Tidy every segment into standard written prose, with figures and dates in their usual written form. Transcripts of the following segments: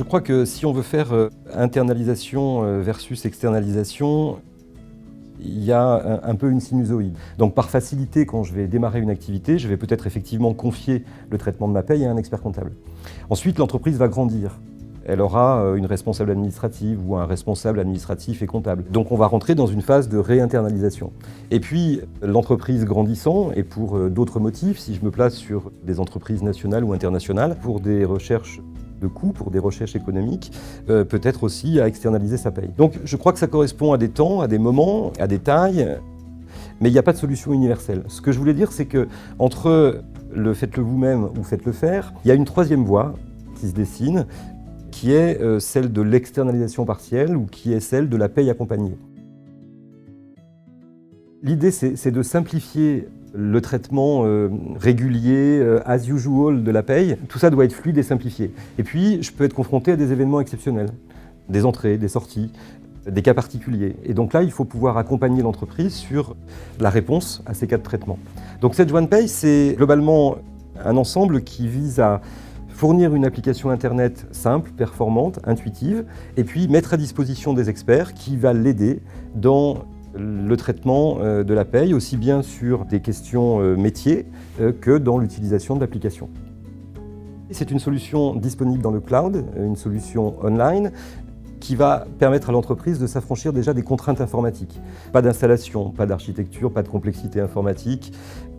Je crois que si on veut faire internalisation versus externalisation, il y a un peu une sinusoïde. Donc par facilité, quand je vais démarrer une activité, je vais peut-être effectivement confier le traitement de ma paye à un expert comptable. Ensuite, l'entreprise va grandir. Elle aura une responsable administrative ou un responsable administratif et comptable. Donc on va rentrer dans une phase de réinternalisation. Et puis l'entreprise grandissant, et pour d'autres motifs, si je me place sur des entreprises nationales ou internationales, pour des recherches de coûts, pour des recherches économiques, peut-être aussi à externaliser sa paye. Donc je crois que ça correspond à des temps, à des moments, à des tailles, mais il n'y a pas de solution universelle. Ce que je voulais dire, c'est que entre le faites-le vous-même ou faites-le faire, il y a une troisième voie qui se dessine, qui est celle de l'externalisation partielle ou qui est celle de la paye accompagnée. L'idée, c'est de simplifier le traitement régulier, as usual de la paye. Tout ça doit être fluide et simplifié. Et puis, je peux être confronté à des événements exceptionnels, des entrées, des sorties, des cas particuliers. Et donc là, il faut pouvoir accompagner l'entreprise sur la réponse à ces cas de traitement. Donc cette jointe paye, c'est globalement un ensemble qui vise à fournir une application Internet simple, performante, intuitive, et puis mettre à disposition des experts qui va l'aider dans le traitement de la paye, aussi bien sur des questions métiers que dans l'utilisation de l'application. C'est une solution disponible dans le cloud, une solution online, qui va permettre à l'entreprise de s'affranchir déjà des contraintes informatiques. Pas d'installation, pas d'architecture, pas de complexité informatique,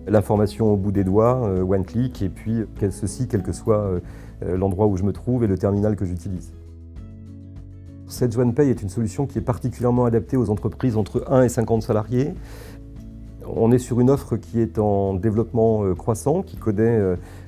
l'information au bout des doigts, one click, et puis ceci, quel que soit l'endroit où je me trouve et le terminal que j'utilise. Cette jointe paye est une solution qui est particulièrement adaptée aux entreprises entre 1 et 50 salariés. On est sur une offre qui est en développement croissant, qui connaît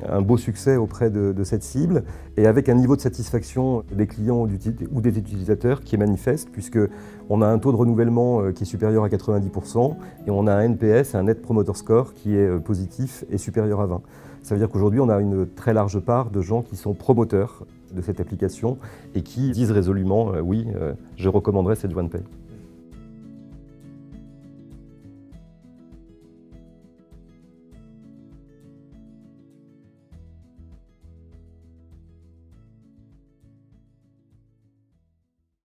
un beau succès auprès de cette cible, et avec un niveau de satisfaction des clients ou des utilisateurs qui est manifeste, puisqu'on a un taux de renouvellement qui est supérieur à 90%, et on a un NPS, un Net Promoter Score, qui est positif et supérieur à 20. Ça veut dire qu'aujourd'hui, on a une très large part de gens qui sont promoteurs de cette application et qui disent résolument « oui, je recommanderais cette jointe paye ».